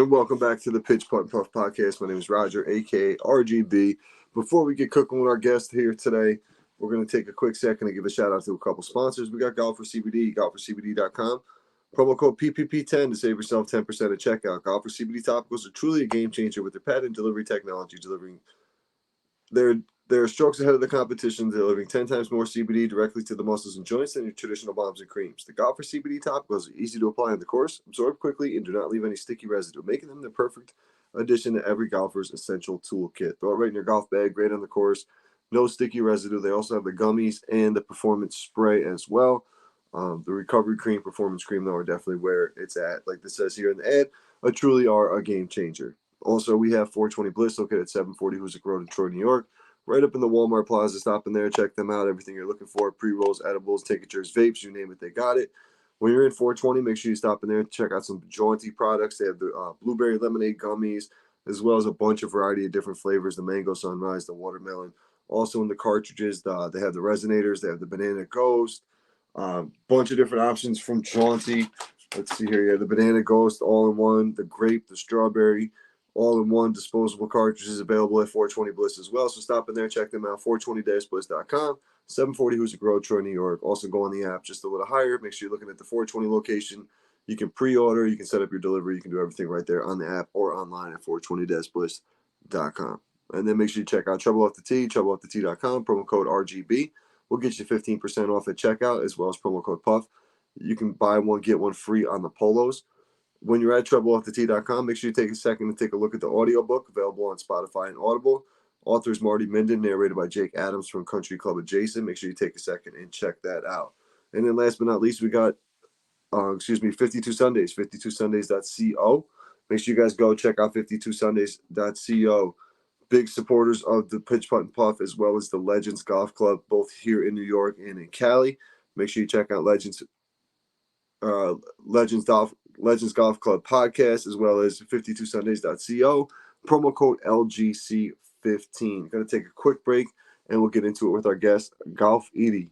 And welcome back to the Pitch Putt Puff podcast. My name is Roger, aka RGB. Before we get cooking with our guest here today, we're going to take a quick second to give a shout out to a couple sponsors. We got Golf for CBD, golfforcbd.com. Promo code PPP10 to save yourself 10% at checkout. Golf for CBD topicals are truly a game changer with their patent delivery technology, delivering their strokes ahead of the competition, delivering 10 times more CBD directly to the muscles and joints than your traditional balms and creams. The Golf for CBD topicals are easy to apply on the course, absorb quickly, and do not leave any sticky residue, making them the perfect addition to every golfer's essential toolkit. Throw it right in your golf bag, great on the course, no sticky residue. They also have the gummies and the performance spray as well. The recovery cream, performance cream, though, are definitely where it's at. Like this says here in the ad, truly are a game changer. Also, we have 420 Bliss located at 740 Hoosick Road in Troy, New York. Right up in the Walmart Plaza. Stop in there, check them out. Everything you're looking for, pre-rolls, edibles, tinctures, vapes, you name it, they got it. When you're in 420, make sure you stop in there and check out some jaunty products. They have the blueberry lemonade gummies, as well as a bunch of variety of different flavors, the mango sunrise, the watermelon. Also in the cartridges, they have the resonators. They have the banana ghost. Bunch of different options from jaunty. Let's see here. Yeah, the banana ghost all in one, the grape, the strawberry, all-in-one disposable cartridges available at 420 Bliss as well. So stop in there, check them out, 420-bliss.com, 740 Hoosick Road, Troy, New York. Also go on the app just a little higher. Make sure you're looking at the 420 location. You can pre-order. You can set up your delivery. You can do everything right there on the app or online at 420-bliss.com. And then make sure you check out Trouble Off the Tee, troubleofftheT.com, promo code RGB. We'll get you 15% off at checkout as well as promo code PUFF. You can buy one, get one free on the polos. When you're at troubleofftheT.com, make sure you take a second to take a look at the audiobook available on Spotify and Audible. Author is Marty Minden, narrated by Jake Adams from Country Club Adjacent. Make sure you take a second and check that out. And then last but not least, we got, 52 Sundays, 52sundays.co. Make sure you guys go check out 52sundays.co. Big supporters of the Pitch Putt and Puff as well as the Legends Golf Club, both here in New York and in Cali. Make sure you check out Legends Golf Club podcast, as well as 52sundays.co, promo code LGC15. Going to take a quick break, and we'll get into it with our guest, Golfiti.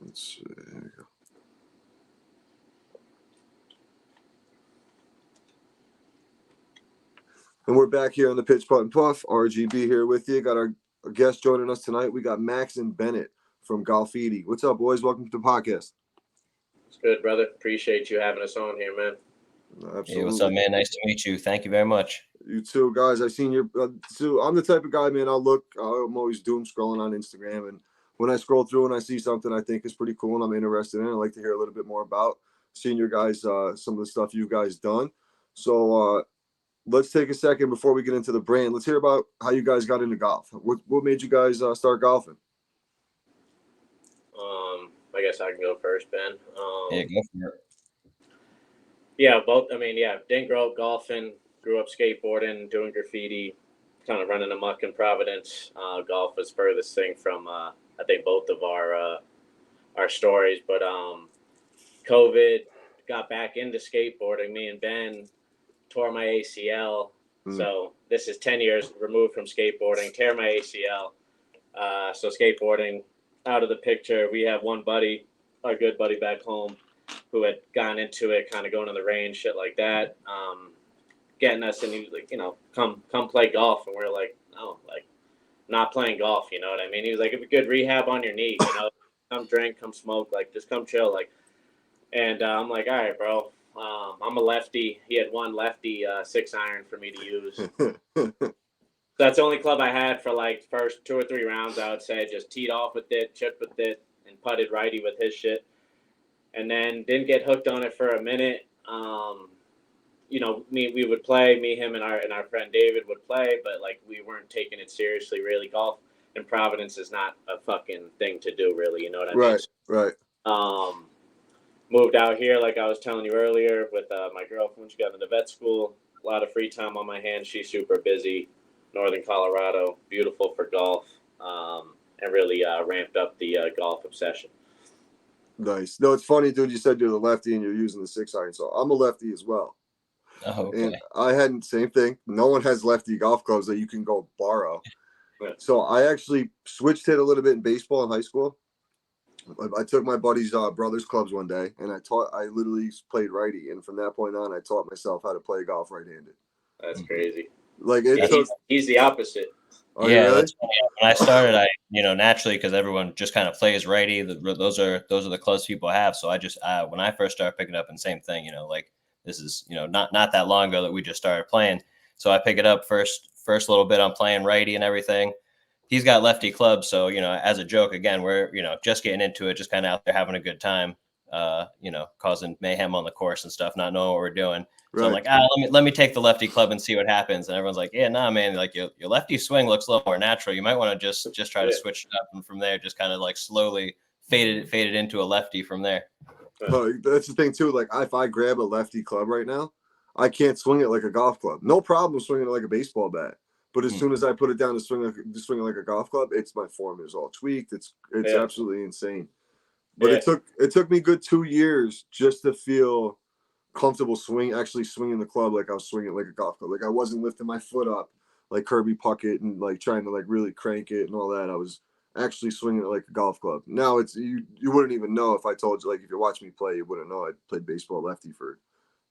Let's see. There we go. And we're back here on the Pitch Putt and Puff. RGB here with you. Got our guest joining us tonight. We got Max and Bennett from Golfiti. What's up, boys? Welcome to the podcast. It's good, brother. Appreciate you having us on here, man. Absolutely. Hey, what's up, man? Nice to meet you. Thank you very much. You too, guys. I've seen your. So I'm the type of guy, man. I'm always doom scrolling on Instagram, and when I scroll through and I see something I think is pretty cool and I'm interested in, I'd like to hear a little bit more about seeing your guys, some of the stuff you guys done. So let's take a second before we get into the brand. Let's hear about how you guys got into golf. What made you guys start golfing? I guess I can go first, Ben. Yeah, go for it. Yeah, didn't grow up golfing. Grew up skateboarding, doing graffiti, kind of running amok in Providence. Golf was furthest thing from I think both of our stories. But COVID got back into skateboarding. Me and Ben tore my ACL. So this is 10 years removed from skateboarding. Tear my ACL. So skateboarding out of the picture. We have one buddy, our good buddy back home, who had gone into it, kind of going on the range, shit like that, getting us, and he was like, come play golf, and we're like, no, like, not playing golf, you know what I mean? He was like, if a good rehab on your knee, come drink, come smoke, like, just come chill, like, and I'm like, all right, bro, I'm a lefty. He had one lefty 6-iron for me to use. That's the only club I had for like first 2 or 3 rounds, I would say. Just teed off with it, chipped with it, and putted righty with his shit. And then didn't get hooked on it for a minute. We would play, him, and our friend David would play, but like we weren't taking it seriously, really. Golf in Providence is not a fucking thing to do, really. You know what I mean? Right. Moved out here, like I was telling you earlier, with my girlfriend. She got into vet school. A lot of free time on my hands. She's super busy. Northern Colorado, beautiful for golf, and really ramped up the golf obsession. Nice. No, it's funny, dude. You said you're the lefty and you're using the 6-iron, so I'm a lefty as well. Oh, okay. And I hadn't, same thing. No one has lefty golf clubs that you can go borrow. Yeah. So I actually switched hit a little bit in baseball in high school. I took my buddy's brother's clubs one day, and I literally played righty, and from that point on, I taught myself how to play golf right-handed. That's crazy. Like it Yeah, took. he's the opposite. Are you Yeah, really? that's funny. When I started, I naturally, because everyone just kind of plays righty. Those are the clubs people have. So I just when I first started picking up, and same thing, like this is not that long ago that we just started playing. So I pick it up first little bit. I'm playing righty and everything. He's got lefty clubs, so as a joke, again, we're just getting into it, just kind of out there having a good time, causing mayhem on the course and stuff, not knowing what we're doing. So I'm Right. like, let me take the lefty club and see what happens. And everyone's like, yeah, nah, man, like your lefty swing looks a little more natural. You might want to just try to switch it up, and from there, just kind of like slowly fade it into a lefty from there. That's the thing too. Like if I grab a lefty club right now, I can't swing it like a golf club. No problem swinging it like a baseball bat. But as soon as I put it down to swing it like a golf club, my form is all tweaked. It's absolutely insane. But it took me good 2 years just to feel comfortable actually swinging the club like I was swinging it like a golf club. Like I wasn't lifting my foot up like Kirby Puckett and like trying to like really crank it and all that. I was actually swinging it like a golf club. Now it's you wouldn't even know if I told you. Like if you watch me play, you wouldn't know I played baseball lefty for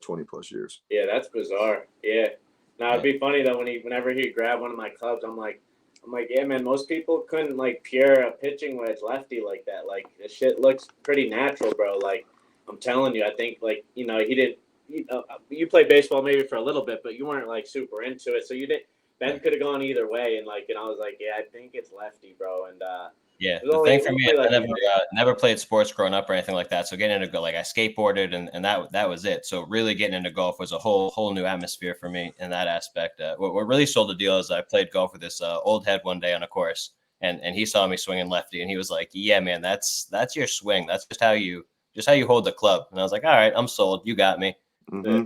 20 plus years. Yeah, that's bizarre. Yeah. Now it'd be funny though whenever he grabbed one of my clubs, I'm like, yeah, man, most people couldn't like pure a pitching wedge lefty like that. Like the shit looks pretty natural, bro. Like I'm telling you, I think like he didn't. You played baseball maybe for a little bit, but you weren't like super into it, so you didn't. Ben could have gone either way, and I was like, yeah, I think it's lefty, bro. And yeah, the thing for me, I never played sports growing up or anything like that. So getting into golf, like I skateboarded, and that was it. So really getting into golf was a whole new atmosphere for me in that aspect. What really sold the deal is I played golf with this old head one day on a course, and he saw me swinging lefty, and he was like, "Yeah, man, that's your swing. That's just how you hold the club." And I was like, "All right, I'm sold. You got me." Mm-hmm.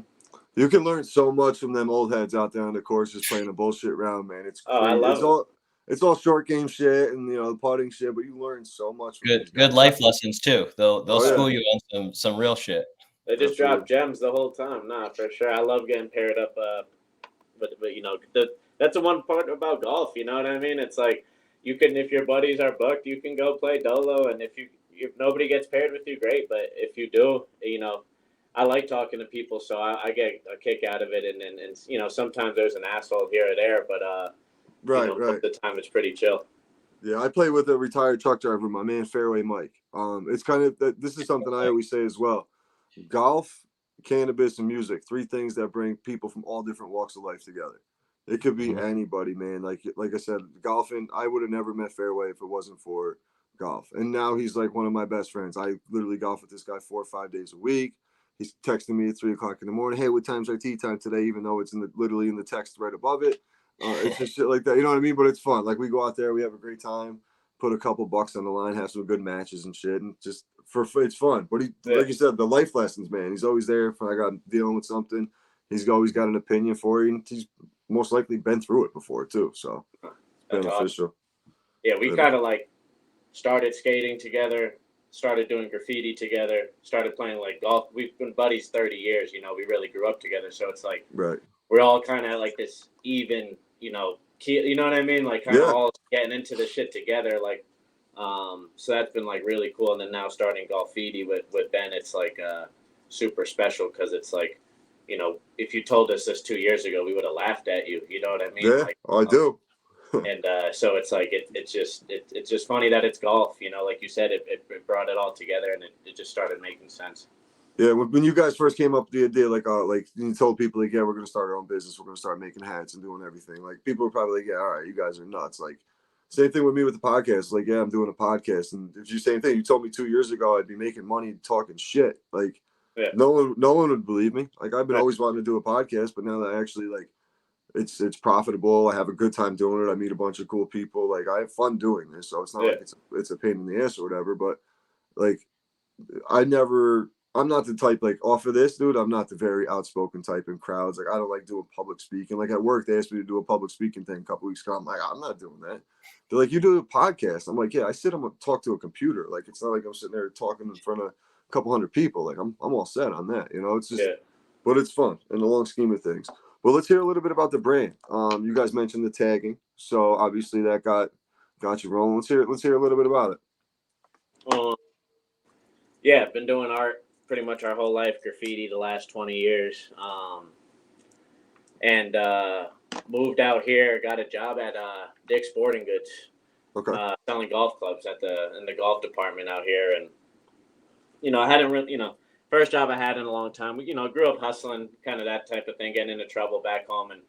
You can learn so much from them old heads out there on the course just playing a bullshit round, man. It's crazy. I love it. It's all short game shit and the putting shit, but you learn so much from good life lessons too. They'll school you on some real shit. They just drop gems the whole time. Nah, for sure. I love getting paired up. But that's the one part about golf. You know what I mean? It's like you can, if your buddies are booked, you can go play dolo, and if nobody gets paired with you, great. But if you do, I like talking to people, so I get a kick out of it. And sometimes there's an asshole here or there, but most of the time it's pretty chill. Yeah, I play with a retired truck driver, my man Fairway Mike. It's kind of this is something I always say as well. Golf, cannabis, and music, 3 things that bring people from all different walks of life together. It could be anybody, man. Like I said, golfing, I would have never met Fairway if it wasn't for golf. And now he's like one of my best friends. I literally golf with this guy 4 or 5 days a week. He's texting me at 3:00 in the morning. Hey, what time's our tee time today? Even though it's literally in the text right above it. It's just shit like that. You know what I mean? But it's fun. Like we go out there, we have a great time, put a couple bucks on the line, have some good matches and shit, and just it's fun. But like you said, the life lessons, man. He's always there if I got dealing with something. He's always got an opinion for you, and he's most likely been through it before too. So it's beneficial. Awesome. Yeah, we kind of like started skating together, started doing graffiti together, started playing like golf. We've been buddies 30 years. We really grew up together. So it's like we're all kind of like this even, you know what I mean? Like kind of all getting into the shit together. Like, so that's been like really cool. And then now starting Golfiti with Ben, it's like super special because it's like, if you told us this 2 years ago, we would have laughed at you. You know what I mean? Yeah, like, I do. And so it's like it's just funny that it's golf. Like you said, it brought it all together, and it just started making sense. Yeah, when you guys first came up with the idea, like you told people, like, yeah, we're gonna start our own business, we're gonna start making hats and doing everything. Like people were probably like, yeah, all right, you guys are nuts. Like same thing with me with the podcast. Like, yeah, I'm doing a podcast, and if you same thing, you told me 2 years ago I'd be making money talking shit. Like no one would believe me. Like I've been always wanting to do a podcast, but now that I actually like. It's profitable. I have a good time doing it. I meet a bunch of cool people. Like I have fun doing this. So it's not like it's a pain in the ass or whatever. But like I'm not the type like off of this, dude. I'm not the very outspoken type in crowds. Like I don't like doing public speaking. Like at work, they asked me to do a public speaking thing a couple weeks ago. I'm like, I'm not doing that. They're like, you do a podcast. I'm like, yeah, I sit and talk to a computer. Like it's not like I'm sitting there talking in front of a couple hundred people. Like I'm all set on that. It's just, but it's fun in the long scheme of things. Well, let's hear a little bit about the brand. You guys mentioned the tagging, so obviously that got you rolling. Let's hear a little bit about it. Yeah, been doing art pretty much our whole life, graffiti the last 20 years. And moved out here, got a job at Dick's Sporting Goods, Okay. selling golf clubs in the golf department out here. And I hadn't really, first job I had in a long time. Grew up hustling, kind of that type of thing, getting into trouble back home. And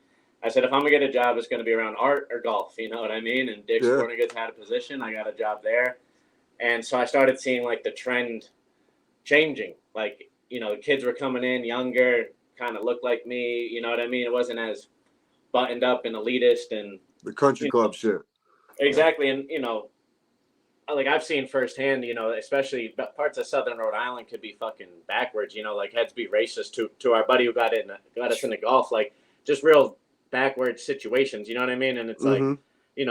I said, if I'm gonna get a job, it's gonna be around art or golf. You know what I mean? And Dick's Yeah. Sporting Goods had a position. I got a job there, and so I started seeing like the trend changing. Like the kids were coming in younger, kind of looked like me. You know what I mean? It wasn't as buttoned up and elitist and The country club shit. exactly. And like I've seen firsthand, especially parts of Southern Rhode Island could be fucking backwards. Like heads be racist to our buddy who got us into golf, like just real backwards situations. You know what I mean? And it's like,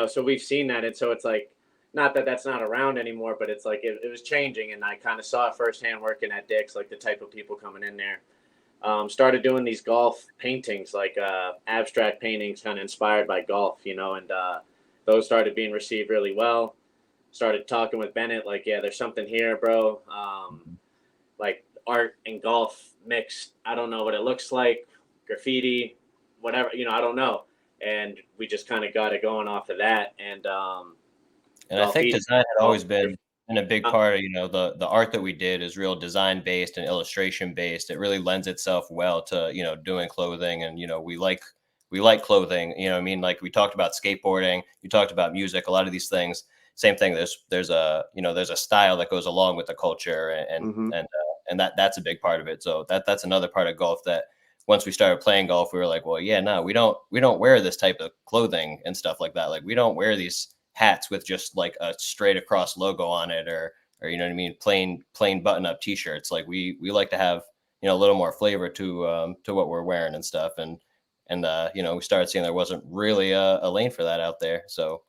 so we've seen that, and so it's like, not that that's not around anymore, but it's like it was changing, and I kind of saw it firsthand working at Dick's, like the type of people coming in there. Started doing these golf paintings, like abstract paintings, kind of inspired by golf, and those started being received really well. Started talking with Bennett, like, yeah, there's something here, bro. Like art and golf mixed. I don't know what it looks like, graffiti, whatever, I don't know. And we just kind of got it going off of that. And I think design had always been a big part of, the art that we did is real design based and illustration based. It really lends itself well to, doing clothing, and, we like clothing, I mean, like we talked about skateboarding, you talked about music, a lot of these things, same thing. There's a style that goes along with the culture, and that's a big part of it. So that's another part of golf that once we started playing golf, we were like, well, yeah, no, we don't wear this type of clothing and stuff like that. Like we don't wear these hats with just like a straight across logo on it, or you know what I mean, plain button up t-shirts. Like we like to have a little more flavor to what we're wearing and stuff. And we started seeing there wasn't really a lane for that out there. So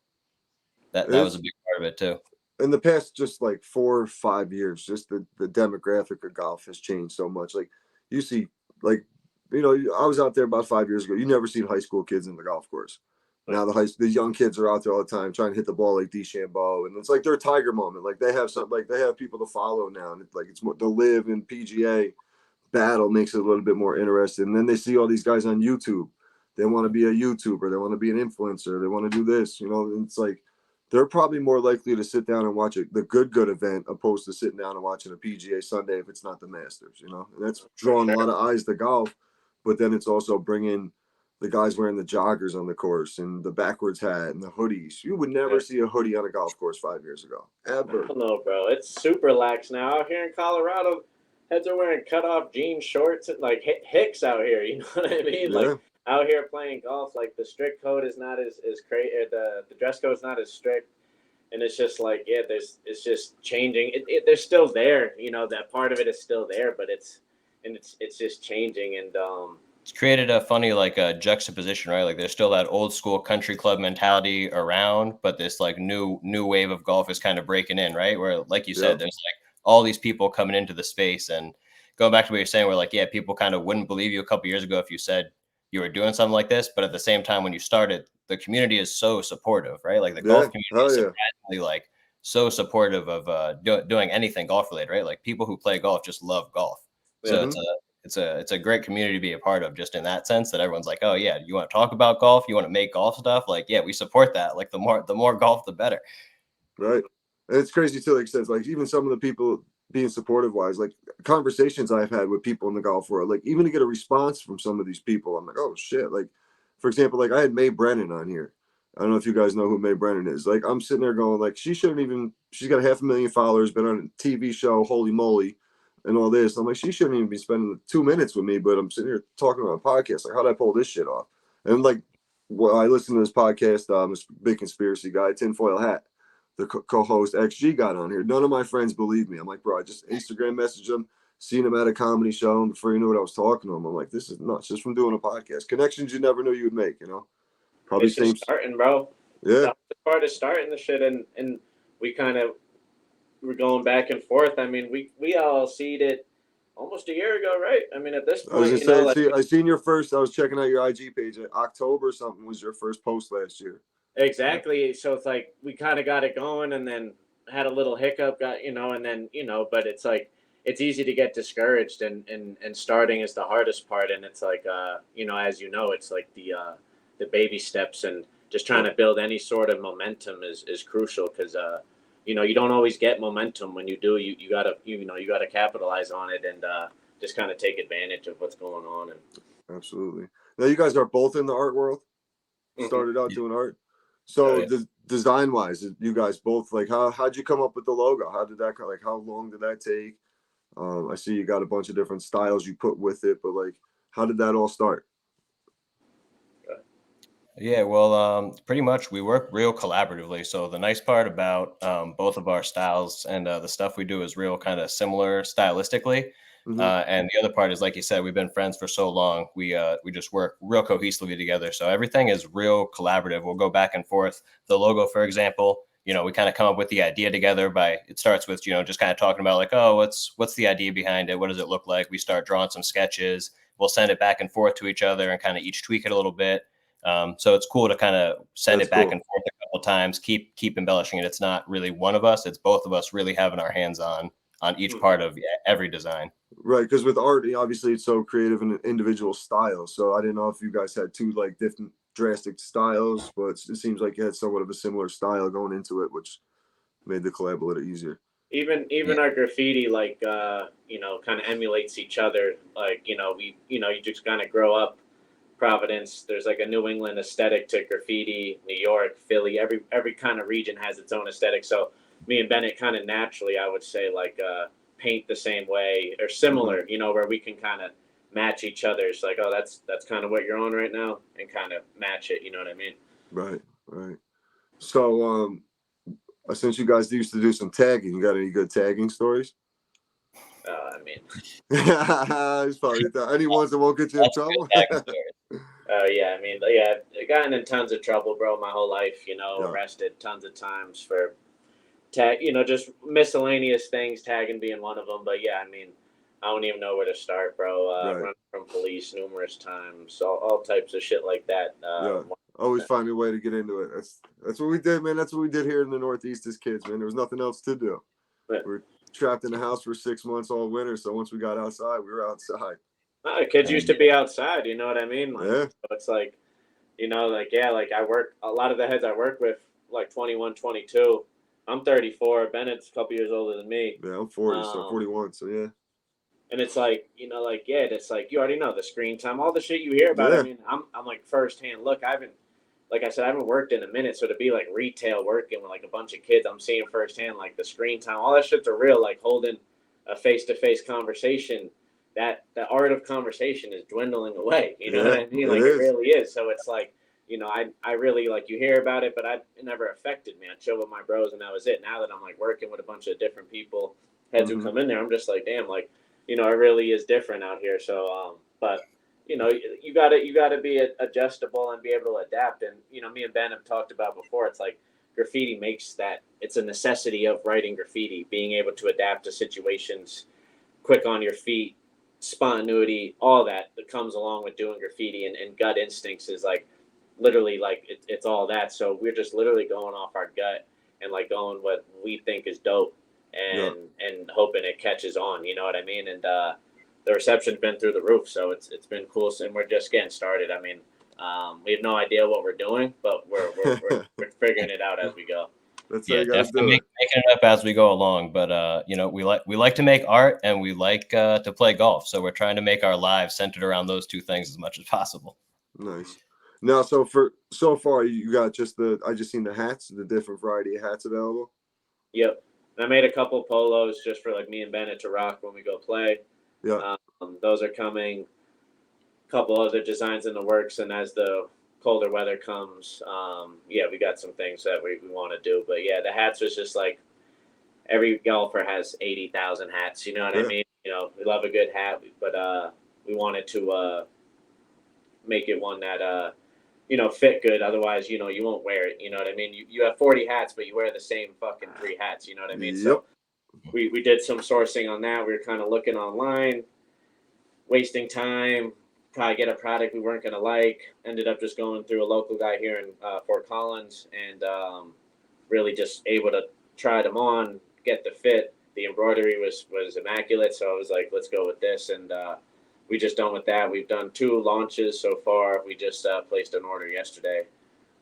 that was a big part of it too. In the past, just like 4 or 5 years, just the demographic of golf has changed so much. Like you see, like I was out there about 5 years ago. You never seen high school kids in the golf course. Now the young kids are out there all the time trying to hit the ball like DeChambeau, and it's like their Tiger moment. Like they have people to follow now, and it's more the live and PGA battle makes it a little bit more interesting. And then they see all these guys on YouTube. They want to be a YouTuber. They want to be an influencer. They want to do this. And it's like they're probably more likely to sit down and watch the good event opposed to sitting down and watching a PGA Sunday if it's not the Masters. And that's drawing a lot of eyes to golf. But then it's also bringing the guys wearing the joggers on the course and the backwards hat and the hoodies. You would never see a hoodie on a golf course 5 years ago, ever. I don't know, bro. It's super lax now out here in Colorado. Heads are wearing cut-off jean shorts and like hicks out here. You know what I mean? Yeah. Like out here playing golf, like the strict code is not as crazy. The dress code is not as strict, and it's just like it's just changing. They're still there. That part of it is still there, but it's just changing. And it's created a funny like a juxtaposition, right? Like there's still that old school country club mentality around, but this like new wave of golf is kind of breaking in, right? Where like you said, there's like all these people coming into the space. And going back to what you're saying, where like, yeah, people kind of wouldn't believe you a couple years ago if you said you were doing something like this, but at the same time, when you started, the community is so supportive, right? Like the golf community is surprisingly like so supportive of doing anything golf related, right? Like people who play golf just love golf. So it's a great community to be a part of, just in that sense that everyone's like, oh yeah, you want to talk about golf, you want to make golf stuff, like yeah, we support that. Like the more golf, the better. Right. And it's crazy too, like says, like even some of the people being supportive wise, like conversations I've had with people in the golf world, like even to get a response from some of these people, I'm like, oh shit. Like, for example, like I had Mae Brennan on here. I don't know if you guys know who Mae Brennan is. Like I'm sitting there going, like, she's got 500,000 followers, been on a TV show, holy moly, and all this. I'm like, she shouldn't even be spending 2 minutes with me, but I'm sitting here talking about a podcast. Like, how'd I pull this shit off? And like, well, I listened to this podcast, this big conspiracy guy, Tinfoil Hat, the co-host XG got on here. None of my friends believe me. I'm like, bro, I just Instagram messaged him, seen him at a comedy show, and before you knew what I was talking to him, I'm like, this is nuts, just from doing a podcast. Connections you never knew you would make, Probably it's just starting, bro. Yeah. The part is starting the shit, and we kind of were going back and forth. I mean, we all seed it almost a year ago, right? I mean, at this point, I was gonna say, I seen your first. I was checking out your IG page. October or something was your first post last year. Exactly. So it's like we kind of got it going, and then had a little hiccup, and then but it's like it's easy to get discouraged, and starting is the hardest part. And it's like, as you know, it's like the baby steps, and just trying to build any sort of momentum is crucial, because you don't always get momentum. When you do, you gotta capitalize on it, and just kind of take advantage of what's going on. And Absolutely. Now you guys are both in the art world. Started out doing art. So design wise, you guys both, like, how'd you come up with the logo? How did that like, how long did that take? I see you got a bunch of different styles you put with it, but like, how did that all start? Yeah, well, pretty much we work real collaboratively. So the nice part about both of our styles and the stuff we do is real kind of similar stylistically. And the other part is, like you said, we've been friends for so long. We just work real cohesively together. So everything is real collaborative. We'll go back and forth. The logo, for example, we kind of come up with the idea together. It starts with just kind of talking about, like, oh, what's the idea behind it? What does it look like? We start drawing some sketches. We'll send it back and forth to each other and kind of each tweak it a little bit. So it's cool to kind of send it back and forth a couple times, keep embellishing it. It's not really one of us; it's both of us really having our hands on each part of every design. Right, because with art, obviously it's so creative and an individual style. So I didn't know if you guys had two like different drastic styles, but it seems like you had somewhat of a similar style going into it, which made the collab a little easier. Even our graffiti, like kind of emulates each other. Like you just kind of grow up. Providence, there's like a New England aesthetic to graffiti. New York, Philly, every kind of region has its own aesthetic. So me and Bennett kind of naturally, I would say, like paint the same way or similar, where we can kind of match each other. It's like, oh, that's kind of what you're on right now, and kind of match it. You know what I mean? Right. So since you guys used to do some tagging, you got any good tagging stories? I mean, it's probably any ones that won't get you in trouble. Yeah, I mean, I've gotten in tons of trouble, bro, my whole life. Arrested tons of times for tag, just miscellaneous things, tagging being one of them. But yeah, I mean, I don't even know where to start, bro. Running from police numerous times, all types of shit like that. Always find a way to get into it. That's what we did, man. That's what we did here in the Northeast as kids, man. There was nothing else to do. We're trapped in the house for 6 months all winter. So once we got outside, we were outside. Kids used to be outside, you know what I mean? Like, yeah. So it's like, like I work, a lot of the heads I work with, like 21, 22. I'm 34. Bennett's a couple years older than me. Yeah, I'm 40, so 41. So yeah. And it's like, it's like, you already know the screen time, all the shit you hear about. Yeah. I mean, I'm like firsthand. Look, like I said, I haven't worked in a minute. So to be like retail working with like a bunch of kids, I'm seeing firsthand, like the screen time, all that shit's are real, like holding a face-to-face conversation. That the art of conversation is dwindling away. You know what I mean? Like it really is. So it's like, I really, like, you hear about it, but it never affected me. I'd chill with my bros and that was it. Now that I'm like working with a bunch of different people, heads who come in there, I'm just like, damn, like, it really is different out here. So, but you gotta be adjustable and be able to adapt. And, me and Ben have talked about before, it's like graffiti makes that, it's a necessity of writing graffiti, being able to adapt to situations, quick on your feet, spontaneity, all that comes along with doing graffiti, and gut instincts is like literally like it's all that. So we're just literally going off our gut and like going what we think is dope, and hoping it catches on, you know what I mean? And the reception's been through the roof, so it's been cool. And we're just getting started. I mean, we have no idea what we're doing, but we're figuring it out as we go. That's how you gotta definitely do it. making it up as we go along. But we like to make art, and we like to play golf. So we're trying to make our lives centered around those two things as much as possible. Nice. Now, so far you got I just seen the hats, the different variety of hats available. Yep. And I made a couple polos just for like me and Bennett to rock when we go play. Yeah. Those are coming. A couple other designs in the works, and as the colder weather comes, we got some things that we want to do. But yeah, the hats was just like, every golfer has 80,000 hats. You know what I mean? We love a good hat, but we wanted to make it one that fit good. Otherwise, you won't wear it. You know what I mean? You have 40 hats, but you wear the same fucking 3 hats. You know what I mean? Yep. So we did some sourcing on that. We were kind of looking online, wasting time, probably get a product we weren't going to like. Ended up just going through a local guy here in Fort Collins, and really just able to try them on, get the fit, the embroidery was immaculate, so I was like, let's go with this, and we just done with that. We've done 2 launches so far. We just placed an order yesterday.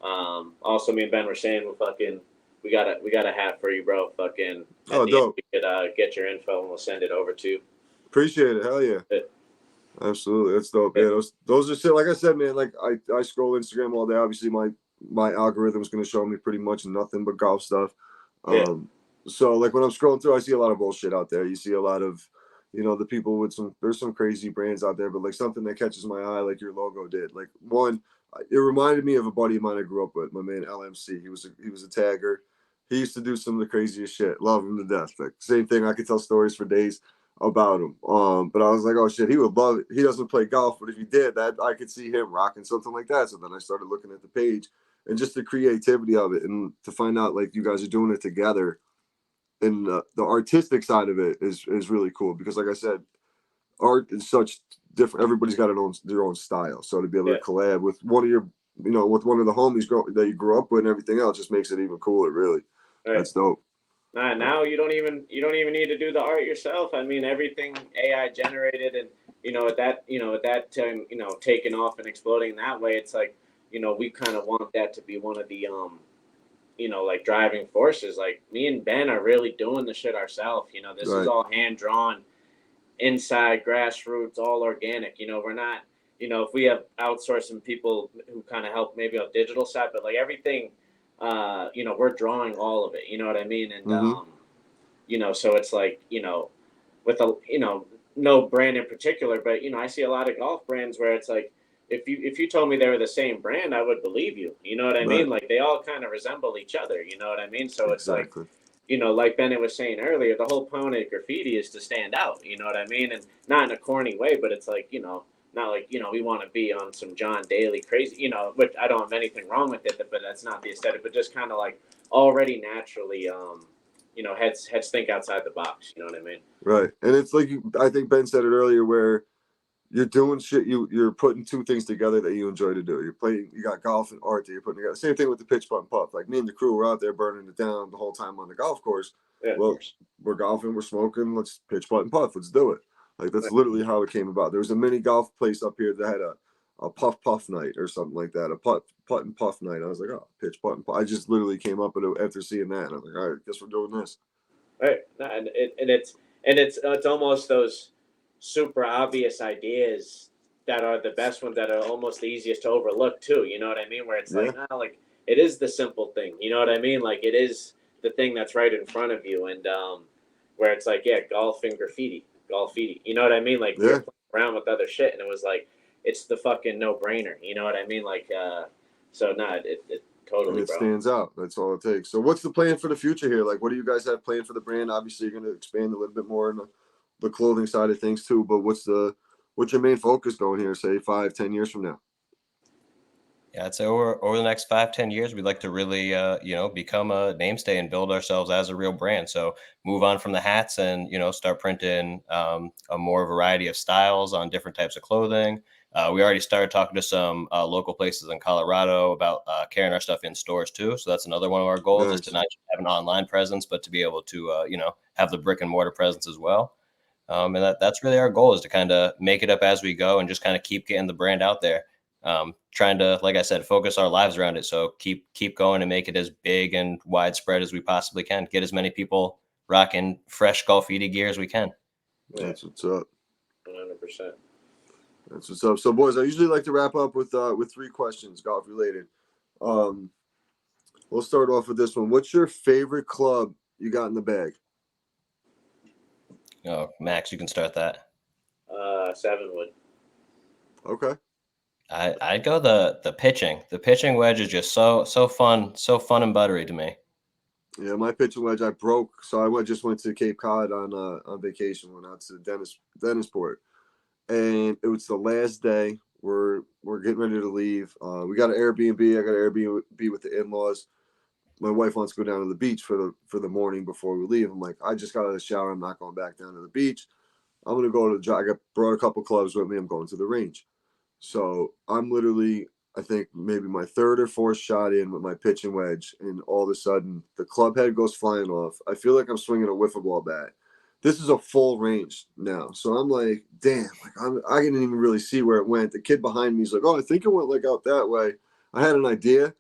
Also, me and Ben were saying we got a hat for you, bro. Fucking at Oh, the end, dope. we could get your info and we'll send it over to you. Appreciate it. Hell yeah. Absolutely. That's dope. Yeah, those are shit. Like I said, man, like I scroll Instagram all day. Obviously my algorithm is gonna show me pretty much nothing but golf stuff. Yeah. So like when I'm scrolling through, I see a lot of bullshit out there. You see a lot of, the people with there's some crazy brands out there, but like something that catches my eye, like your logo did. Like one, it reminded me of a buddy of mine I grew up with, my man LMC. He was a tagger. He used to do some of the craziest shit. Love him to death. Like same thing. I could tell stories for days about him. But I was like, oh shit, he would love it. He doesn't play golf, but if he did, that I could see him rocking something like that. So then I started looking at the page and just the creativity of it, and to find out like you guys are doing it together, and the artistic side of it is really cool because, like I said, art is such different. Everybody's got their own style. So to be able to collab with one of your, with one of the homies that you grew up with and everything else, just makes it even cooler. Really, that's dope. Now you don't even need to do the art yourself. I mean, everything AI generated, and at that time, taking off and exploding that way, it's like, we kind of want that to be one of the like driving forces. Like me and Ben are really doing the shit ourselves. This is all hand drawn, inside, grassroots, all organic. We're not. If we have outsourcing people who kind of help maybe on digital side, but like everything. We're drawing all of it, you know what I mean? And, so it's like, with no brand in particular, but, I see a lot of golf brands where it's like, if you told me they were the same brand, I would believe you. You know what I mean? Like they all kind of resemble each other, you know what I mean? So it's like, like Bennett was saying earlier, the whole point of graffiti is to stand out, you know what I mean? And not in a corny way, but it's like, not like, we want to be on some John Daly crazy, which I don't have anything wrong with it, but that's not the aesthetic, but just kind of like already naturally, heads think outside the box, you know what I mean? Right. And it's like, I think Ben said it earlier, where you're doing shit, you're putting 2 things together that you enjoy to do. You got golf and art that you're putting together. Same thing with the pitch putt and puff. Like me and the crew were out there burning it down the whole time on the golf course. Yeah, well, we're golfing, we're smoking, let's pitch putt and puff, let's do it. Like that's literally how it came about. There was a mini golf place up here that had a puff night or something like that, a putt and puff night. I was like, oh, pitch putt and puff. I just literally came up with it after seeing that, and I was like, all right, guess we're doing this. Right, and it's almost those super obvious ideas that are the best ones, that are almost the easiest to overlook too. You know what I mean? Where it's like, like it is the simple thing. You know what I mean? Like it is the thing that's right in front of you, and where it's like, golf and Golfiti. You know what I mean? Like we were playing around with other shit, and it was like it's the fucking no brainer. You know what I mean? Like it totally, and it stands out. That's all it takes. So what's the plan for the future here? Like, what do you guys have planned for the brand? Obviously, you're going to expand a little bit more in the clothing side of things too. But what's your main focus going here, say 5-10 years from now? Yeah, I'd say over the next 5-10 years, we'd like to really, become a mainstay and build ourselves as a real brand. So move on from the hats and, start printing a more variety of styles on different types of clothing. We already started talking to some local places in Colorado about carrying our stuff in stores too. So that's another one of our goals, is to not just have an online presence, but to be able to, have the brick and mortar presence as well. And that's really our goal, is to kind of make it up as we go and just kind of keep getting the brand out there. Trying to, like I said, focus our lives around it. So keep going and make it as big and widespread as we possibly can. Get as many people rocking fresh Golfiti gear as we can. That's what's up. 100%. That's what's up. So, boys, I usually like to wrap up with 3 questions, golf related. We'll start off with this one. What's your favorite club you got in the bag? Oh, Max, you can start that. 7-wood. Okay. I'd go the pitching. The pitching wedge is just so fun and buttery to me. Yeah, my pitching wedge I broke, so I just went to Cape Cod on vacation. Went out to Dennisport, and it was the last day. We're getting ready to leave. We got an Airbnb. I got an Airbnb with the in-laws. My wife wants to go down to the beach for the morning before we leave. I'm like, I just got out of the shower. I'm not going back down to the beach. I'm gonna go to I brought a couple clubs with me. I'm going to the range. So I'm literally, I think maybe my 3rd or 4th shot in with my pitching wedge, and all of a sudden the club head goes flying off. I feel like I'm swinging a wiffle ball bat, this is a full range now. So I'm like, damn, like I didn't even really see where it went. The kid behind me is like, oh, I think it went like out that way. I had an idea.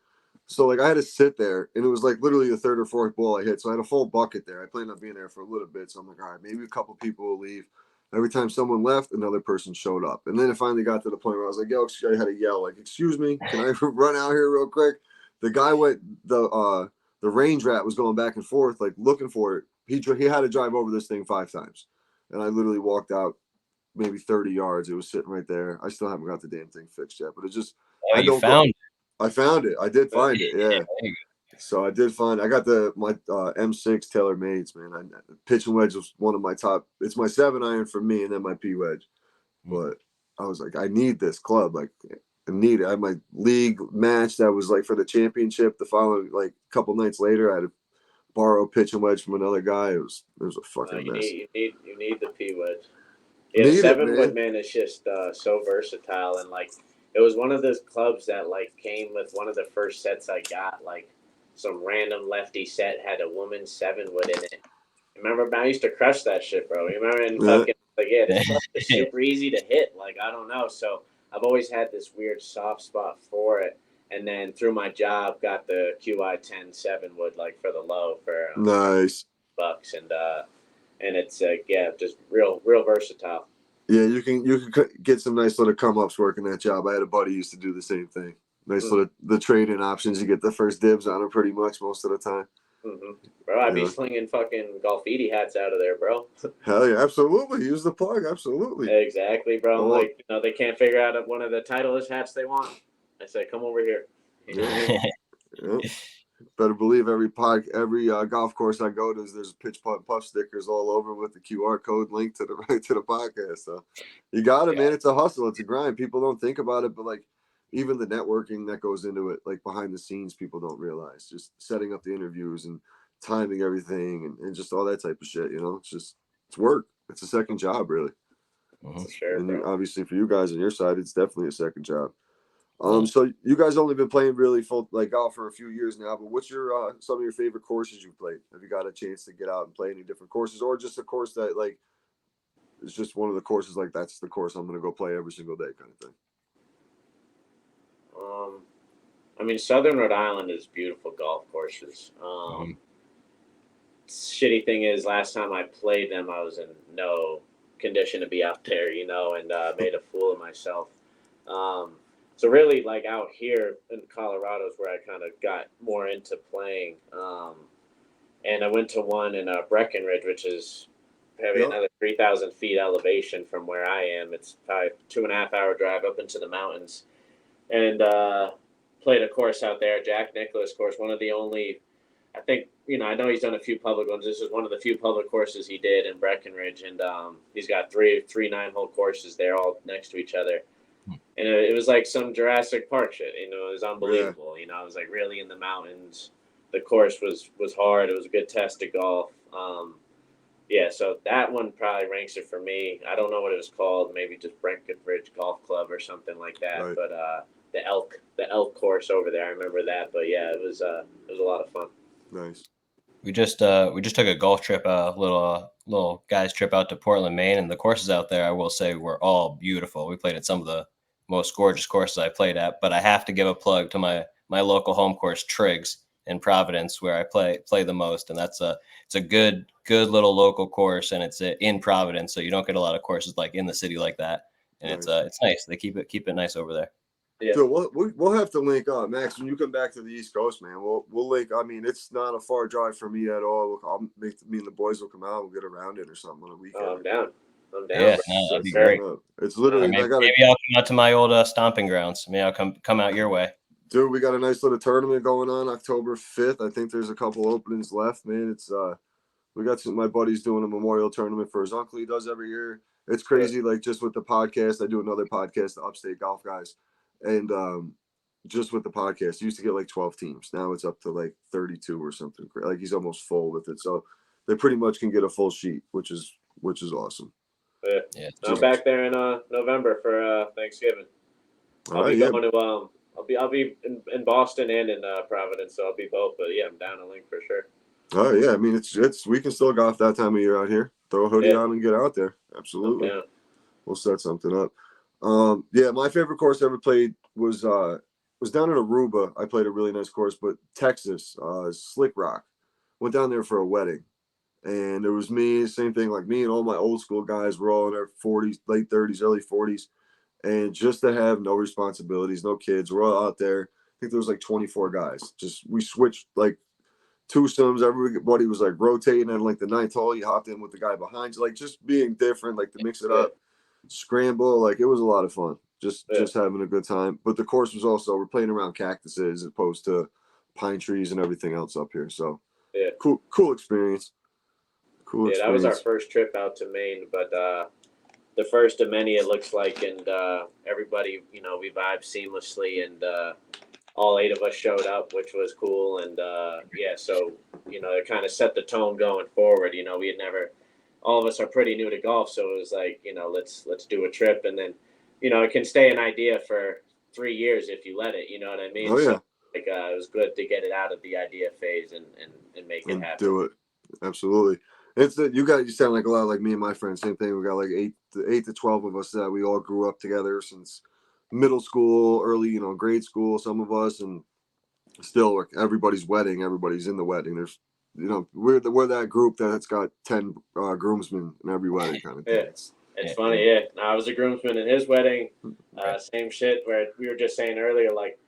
So like I had to sit there, and it was like literally the third or fourth ball I hit. So I had a full bucket there. I planned on being there for a little bit. So I'm like, all right, maybe a couple people will leave. Every time someone left, another person showed up. And then it finally got to the point where I was like, yo, I had to yell, like, excuse me, can I run out here real quick? The guy went the range rat was going back and forth, like looking for it. He had to drive over this thing 5 times. And I literally walked out maybe 30 yards. It was sitting right there. I still haven't got the damn thing fixed yet, but it just Oh, I you don't found I found it. I did find it. Yeah. it. So I did find. I got my M6 Taylor Mades, man. Pitching wedge was one of my top. It's my 7-iron for me, and then my P wedge. But I was like, I need this club. Like, I need it. I had my league match that was like for the championship. The following like couple nights later, I had to borrow a pitching wedge from another guy. It was a fucking You mess. need the P wedge. Yeah, Need it, 7-wood, man. man, is just so versatile, and like it was one of those clubs that like came with one of the first sets I got. Like some random lefty set had a woman's 7-wood in it. Remember, man, I used to crush that shit, bro. You remember? And Yeah. fucking like, yeah, this club is super easy to hit. Like I don't know, so I've always had this weird soft spot for it. And then through my job, got the QI 10 7-wood like for the low for Nice. $100, and it's yeah, just real versatile. Yeah, you can get some nice little come ups working that job. I had a buddy who used to do the same thing. Nice little the trade-in options. You get the first dibs on them pretty much most of the time. Bro, I'd be slinging fucking Golfiti hats out of there, bro. Hell yeah, absolutely. Use the plug, absolutely. Exactly, bro. I'm like, they can't figure out one of the Titleist hats they want. I say, come over here. Yeah. Better believe every golf course I go to, there's pitch putt puff stickers all over with the QR code linked to the right to the podcast. So you got it, man. It's a hustle. It's a grind. People don't think about it, but like even the networking that goes into it, like behind the scenes, people don't realize. Just setting up the interviews and timing everything and just all that type of shit. It's work. It's a second job, really. Sure, and bro. obviously for you guys on your side, it's definitely a second job. So you guys only been playing really full like golf for a few years now, but what's your some of your favorite courses you've played? Have you got a chance to get out and play any different courses, or just a course that like is just one of the courses like that's the course I'm gonna go play every single day kind of thing? I mean, Southern Rhode Island is beautiful golf courses. Shitty thing is, last time I played them, I was in no condition to be out there, and made a fool of myself. So really, like out here in Colorado is where I kind of got more into playing. And I went to one in Breckenridge, which is probably another 3,000 feet elevation from where I am. It's probably a 2.5-hour drive up into the mountains, and played a course out there, Jack Nicklaus course, one of the only. I think, I know he's done a few public ones. This is one of the few public courses he did in Breckenridge, and he's got three 9-hole courses there, all next to each other. And it was like some Jurassic Park shit. It was unbelievable. I was like really in the mountains. The course was hard. It was a good test of golf. So that one probably ranks it for me. I don't know what it was called. Maybe just Breckenridge Golf Club or something like that. Right. But the elk course over there, I remember that. But yeah, it was a lot of fun. Nice. We just took a golf trip, little guys trip out to Portland, Maine, and the courses out there, I will say, were all beautiful. We played at some of the most gorgeous courses I played at, but I have to give a plug to my local home course, Triggs in Providence, where I play the most, and it's a good little local course, and it's in Providence, so you don't get a lot of courses like in the city like that, and nice. It's nice. They keep it nice over there. Yeah. So we'll have to link up, Max. When you come back to the East Coast, man, we'll link. I mean, it's not a far drive for me at all. I'll me and the boys will come out. We'll get around it or something on a weekend. I'm down. Yeah, that'd be great. It's literally. Maybe I'll come out to my old stomping grounds. Maybe I'll come out your way. Dude, we got a nice little tournament going on October 5th. I think there's a couple openings left, man. It's we got my buddy's doing a memorial tournament for his uncle he does every year. It's crazy, like just with the podcast. I do another podcast, the Upstate Golf Guys. And just with the podcast, he used to get like 12 teams. Now it's up to like 32 or something. Like he's almost full with it. So they pretty much can get a full sheet, which is awesome. Yeah. I'm back there in November for Thanksgiving. I'll be in Boston and in Providence, so I'll be both. But yeah, I'm down a link for sure. Oh yeah, I mean it's we can still golf that time of year out here. throw a hoodie Yeah. on and get out there. Absolutely. Yeah. We'll set something up. Yeah, my favorite course I ever played was down in Aruba. I played a really nice course, but Texas, Slick Rock. Went down there for a wedding. And it was me, same thing, like me and all my old school guys were all in their 40s, late 30s, early 40s. And just to have no responsibilities, no kids, we're all out there. I think there was like 24 guys. Just we switched like twosomes. Everybody was like rotating, and like the ninth hole, you hopped in with the guy behind you, like just being different, like to mix it up, scramble. Like it was a lot of fun. Just having a good time. But the course was also, we're playing around cactuses as opposed to pine trees and everything else up here. So cool experience. Cool experience. That was our first trip out to Maine, but the first of many, it looks like, and everybody, you know, we vibed seamlessly, and all 8 of us showed up, which was cool. And so, you know, it kind of set the tone going forward. You know, we had never, all of us are pretty new to golf, so it was like, you know, let's do a trip, and then, you know, it can stay an idea for 3 years if you let it. You know what I mean? Oh yeah. So, like, it was good to get it out of the idea phase and make it happen. Do it. Absolutely. You sound like a lot like me and my friends. Same thing. We got like 8 to 12 of us that we all grew up together since middle school, early, you know, grade school, some of us, and still like everybody's wedding, everybody's in the wedding. There's, you know, we're that group that's got 10 groomsmen in every wedding kind of thing. It's funny. Yeah. I was a groomsman in his wedding. Same shit where we were just saying earlier, like,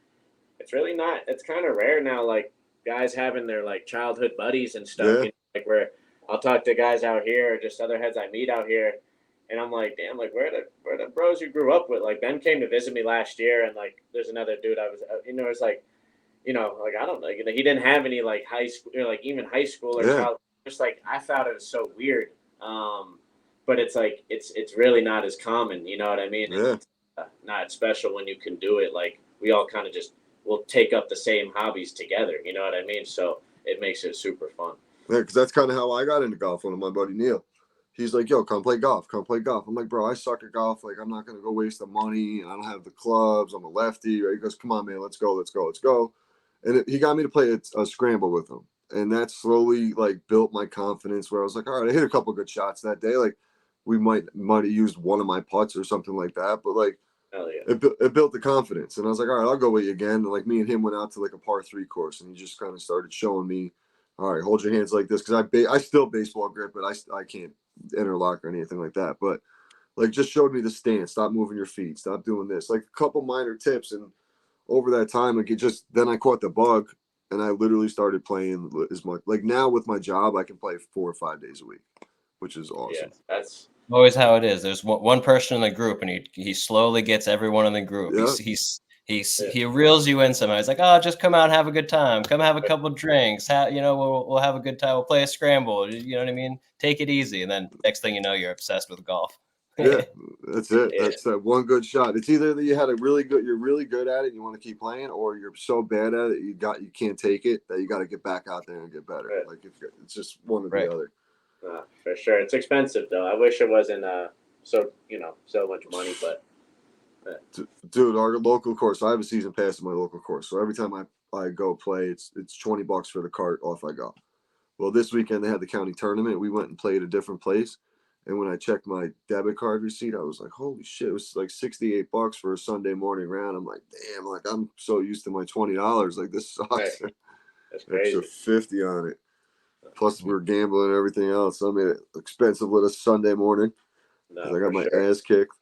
it's really not, it's kind of rare now, like guys having their like childhood buddies and stuff. You know, like where I'll talk to guys out here, or just other heads I meet out here, and I'm like, damn, like where the bros you grew up with? Like Ben came to visit me last year, and like there's another dude I was, you know, it's like, you know, like I don't know, you know, he didn't have any like high school, or like even high school or college. Just like I thought it was so weird, but it's like it's really not as common. You know what I mean? Yeah. It's not special when you can do it. Like we all kind of just will take up the same hobbies together. You know what I mean? So it makes it super fun. Yeah, because that's kind of how I got into golf. One of my buddy Neil, he's like, "Yo, come play golf. Come play golf." I'm like, "Bro, I suck at golf. Like, I'm not gonna go waste the money. I don't have the clubs. I'm a lefty." Right? He goes, "Come on, man. Let's go. Let's go. Let's go." And he got me to play a scramble with him, and that slowly like built my confidence. Where I was like, "All right, I hit a couple good shots that day. Like, we might have used one of my putts or something like that, but like." Hell yeah. It built the confidence, and I was like, all right, I'll go with you again. And like me and him went out to like a par 3 course, and he just kind of started showing me, all right, hold your hands like this, because I still baseball grip, but I can't interlock or anything like that. But like just showed me the stance, stop moving your feet, stop doing this, like a couple minor tips, and over that time, like then I caught the bug, and I literally started playing as much. Like now with my job, I can play 4 or 5 days a week, which is awesome. Yeah, that's always how it is. There's one person in the group, and he slowly gets everyone in the group. Yeah. He reels you in somehow. He's like, "Oh, just come out and have a good time. Come have a couple drinks. You know, we'll have a good time. We'll play a scramble. You know what I mean? Take it easy." And then next thing you know, you're obsessed with golf. Yeah, that's it. That's that one good shot. It's either that you're really good at it and you want to keep playing, or you're so bad at it you can't take it that you got to get back out there and get better. Right. Like it's just one or the other. For sure. It's expensive though. I wish it wasn't so much money, but dude, our local course, I have a season pass in my local course, so every time I go play, it's $20 for the cart, off I go. Well, this weekend they had the county tournament. We went and played a different place, and when I checked my debit card receipt, I was like, holy shit, it was like $68 for a Sunday morning round. I'm like, damn, like I'm so used to my $20, like this sucks. Right. That's crazy. Extra 50 on it. Plus, we were gambling and everything else. So I made it expensive little Sunday morning. I got my ass kicked.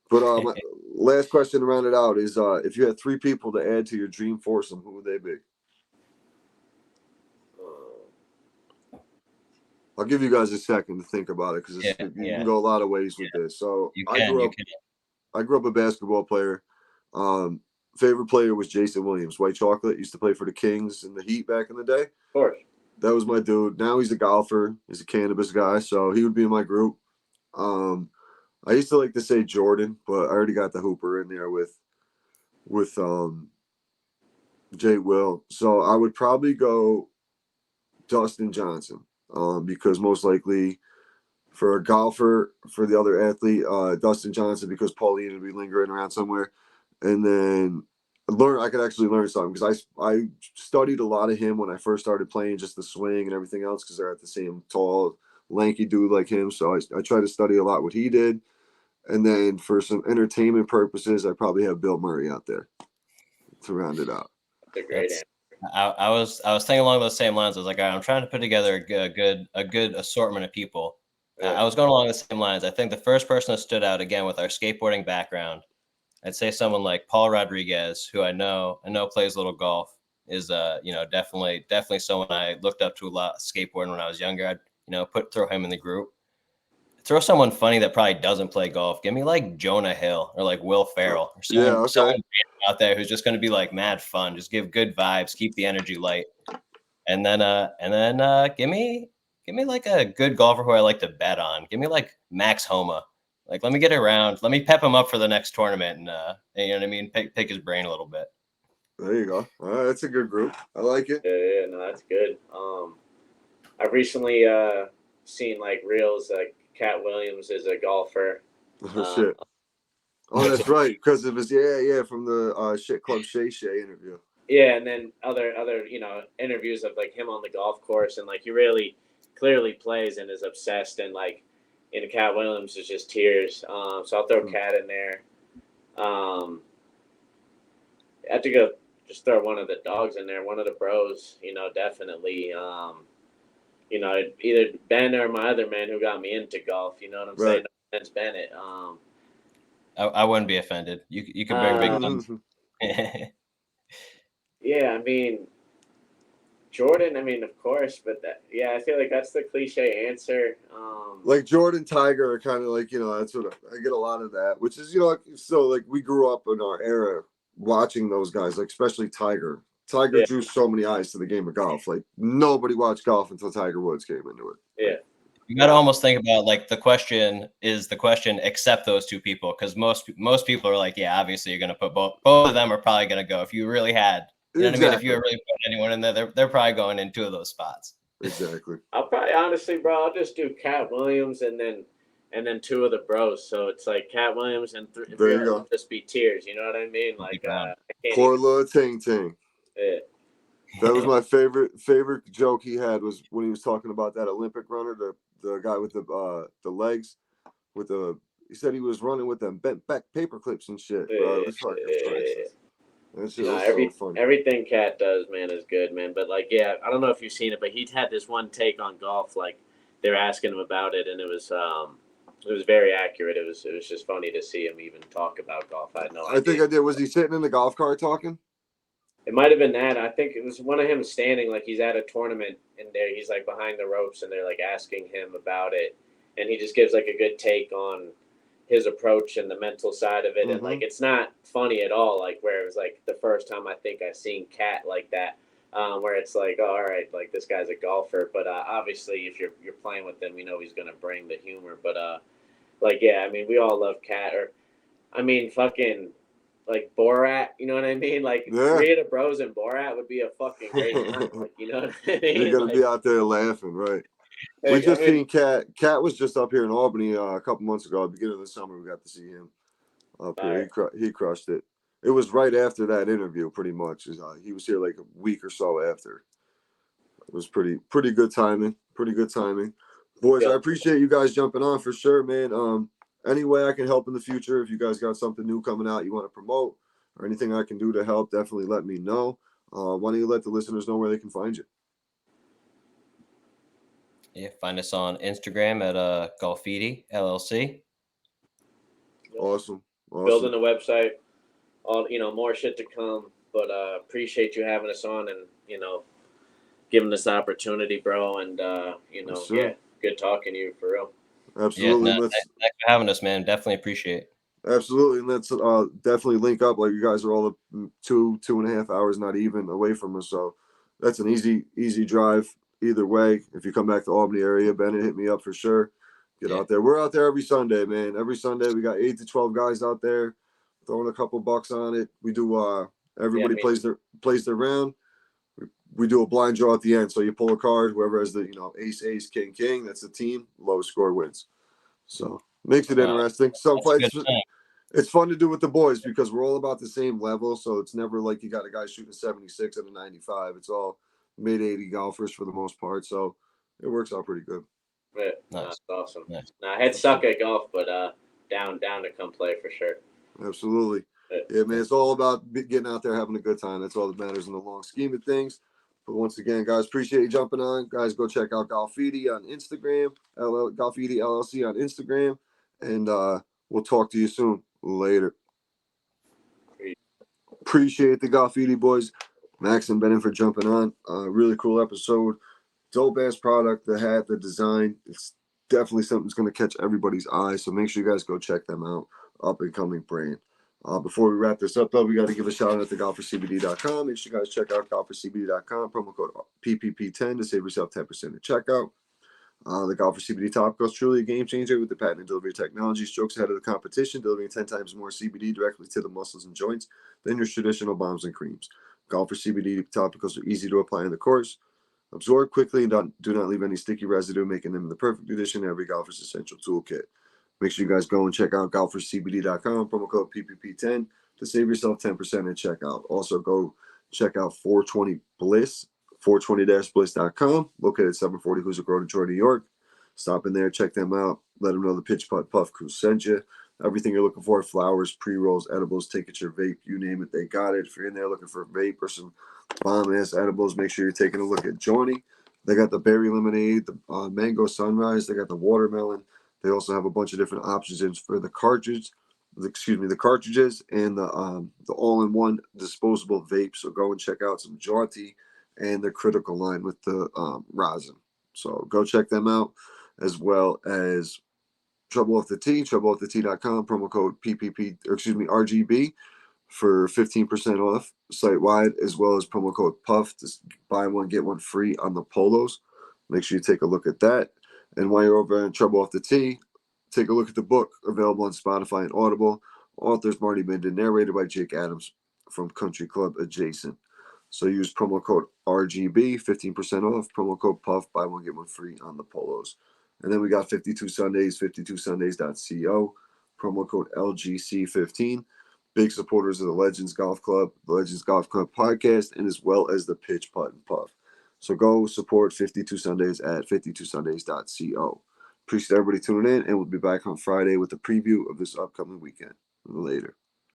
But my last question to round it out is, if you had 3 people to add to your dream foursome, who would they be? I'll give you guys a second to think about it, because you can go a lot of ways with this. So I grew up a basketball player. Favorite player was Jason Williams, White Chocolate. Used to play for the Kings and the Heat back in the day. Of course. That was my dude. Now he's a golfer. He's a cannabis guy, so he would be in my group. I used to like to say Jordan, but I already got the Hooper in there with Jay Will. So I would probably go Dustin Johnson, because most likely for a golfer, for the other athlete, Dustin Johnson, because Pauline would be lingering around somewhere, and then I could actually learn something, because I studied a lot of him when I first started playing, just the swing and everything else, because they're at the same tall lanky dude like him. So I try to study a lot what he did. And then for some entertainment purposes, I probably have Bill Murray out there to round it out. That's a great answer. I was thinking along those same lines. I was like, all right, I'm trying to put together a good assortment of people. Yeah. I was going along the same lines. I think the first person that stood out again with our skateboarding background, I'd say someone like Paul Rodriguez, who I know plays a little golf, is definitely someone I looked up to a lot skateboarding when I was younger. I'd throw him in the group. Throw someone funny that probably doesn't play golf. Give me like Jonah Hill or like Will Ferrell or someone out there who's just going to be like mad fun. Just give good vibes, keep the energy light, and then give me like a good golfer who I like to bet on. Give me like Max Homa. Like, let me get around. Let me pep him up for the next tournament, and you know what I mean. Pick his brain a little bit. There you go. All right, that's a good group. I like it. Yeah, no, that's good. I've recently seen like reels like Cat Williams is a golfer. Oh shit. Oh, that's right, because of his from the Shit Club Shay Shay interview. Yeah, and then other interviews of like him on the golf course, and like he really clearly plays and is obsessed, and like in Cat Williams is just tears. So I'll throw Cat in there. I have to go just throw one of the dogs in there, one of the bros. Definitely. Either Ben or my other man who got me into golf. You know what I'm saying? No offense, Bennett. I wouldn't be offended. You could bring big guns. Yeah, I mean, Jordan. I mean, of course, but I feel like that's the cliche answer. Like Jordan, Tiger are kind of like that's what I get a lot of that, which is so like we grew up in our era watching those guys, like especially Tiger. Tiger drew so many eyes to the game of golf. Like nobody watched golf until Tiger Woods came into it. Yeah. You got to almost think about like the question except those two people, because most people are like, yeah, obviously you're going to put both of them are probably going to go. If you really had, you know what I mean? If you really put anyone in there, they're probably going in two of those spots. Exactly. I'll probably honestly, bro, I'll just do Cat Williams and then two of the bros. So it's like Cat Williams and three will just be tears. You know what I mean? Like poor little Ting Ting. Yeah. That was my favorite joke he had was when he was talking about that Olympic runner, the guy with the legs with he said he was running with them bent back paper clips and shit. Bro. It was fucking priceless. That shit was so funny. Everything Cat does, man, is good, man. But like, I don't know if you've seen it, but he had this one take on golf. Like they were asking him about it, and it was very accurate. It was just funny to see him even talk about golf. I had no idea. I think I did. Was he sitting in the golf cart talking? It might have been that. I think it was one of him standing, like he's at a tournament, and he's like behind the ropes, and they're like asking him about it, and he just gives like a good take on his approach and the mental side of it, and like it's not funny at all. Like where it was like the first time I think I seen Cat like that, where it's like, oh, all right, like this guy's a golfer, but obviously if you're playing with him, he's gonna bring the humor. But I mean, we all love Cat, or I mean, fucking. Like Borat, you know what I mean? Like 3 of the bros in Borat would be a fucking great time. Like, you know what I mean? You're gonna be out there laughing, right? We just seen Cat. Cat was just up here in Albany a couple months ago. At the beginning of the summer, we got to see him up here. He crushed it. It was right after that interview, pretty much. He was here like a week or so after. It was pretty good timing. Pretty good timing, boys. I appreciate you guys jumping on for sure, man. Any way I can help in the future, if you guys got something new coming out you want to promote or anything I can do to help, definitely let me know. Why don't you let the listeners know where they can find you? Yeah, find us on Instagram at Golfiti LLC. Awesome. Building the website, all more shit to come. But appreciate you having us on and giving us the opportunity, bro. And good talking to you for real. Absolutely. Yeah, thanks for having us, man. Definitely appreciate it. Absolutely. And let's definitely link up. Like you guys are all 2.5 hours, not even away from us. So that's an easy drive either way. If you come back to Albany area, Bennett, hit me up for sure. Get out there. We're out there every Sunday, man. Every Sunday we got 8 to 12 guys out there throwing a couple bucks on it. We do everybody plays their round. We do a blind draw at the end. So you pull a card, whoever has the, ace, king, that's the team, lowest score wins. So makes it interesting. Some fights, it's fun to do with the boys because we're all about the same level. So it's never like you got a guy shooting 76 and a 95. It's all mid 80 golfers for the most part. So it works out pretty good. Yeah, Nice. that's awesome. Nice. Now, I had suck at golf, but down to come play for sure. Absolutely. Yeah, man, it's all about getting out there, having a good time. That's all that matters in the long scheme of things. But once again, guys, appreciate you jumping on. Guys, go check out Golfiti on Instagram, Golfiti LLC on Instagram, and we'll talk to you soon. Later. Appreciate the Golfiti boys, Max and Benin, for jumping on. Really cool episode. Dope ass product, the hat, the design. It's definitely something that's going to catch everybody's eye. So make sure you guys go check them out. Up and coming brand. Before we wrap this up, though, we got to give a shout out to golfercbd.com. Make sure you guys check out golfercbd.com. Promo code PPP10 to save yourself 10% at checkout. The Golfer CBD topical is truly a game changer with the patented delivery technology. Strokes ahead of the competition, delivering 10 times more CBD directly to the muscles and joints than your traditional balms and creams. Golfer CBD topicals are easy to apply in the course, absorb quickly, and do not leave any sticky residue, making them the perfect addition to every golfer's essential toolkit. Make sure you guys go and check out golfercbd.com, promo code PPP10 to save yourself 10% at checkout. Also, go check out 420 Bliss, 420-bliss.com, located at 740 Hoosick Road in Troy, New York. Stop in there, check them out. Let them know the Pitch Putt Puff crew sent you. Everything you're looking for: flowers, pre-rolls, edibles, tickets, your vape, you name it, they got it. If you're in there looking for a vape or some bomb-ass edibles, make sure you're taking a look at Johnny. They got the berry lemonade, the mango sunrise. They got the watermelon. They also have a bunch of different options for the cartridges and the all-in-one disposable vape. So go and check out some Jaunty and the Critical line with the rosin. So go check them out, as well as Trouble Off the Tee, TroubleOffTheTee.com, promo code RGB for 15% off site wide, as well as promo code PUFF to buy one get one free on the polos. Make sure you take a look at that. And while you're over in Trouble Off the Tee, take a look at the book available on Spotify and Audible. Authors Marty Minden, narrated by Jake Adams from Country Club Adjacent. So use promo code RGB, 15% off. Promo code PUFF, buy one get one free on the polos. And then we got 52 Sundays, 52sundays.co, promo code LGC15. Big supporters of the Legends Golf Club, the Legends Golf Club podcast, and as well as the Pitch Putt and Puff. So go support 52 Sundays at 52sundays.co. Appreciate everybody tuning in, and we'll be back on Friday with a preview of this upcoming weekend. Later.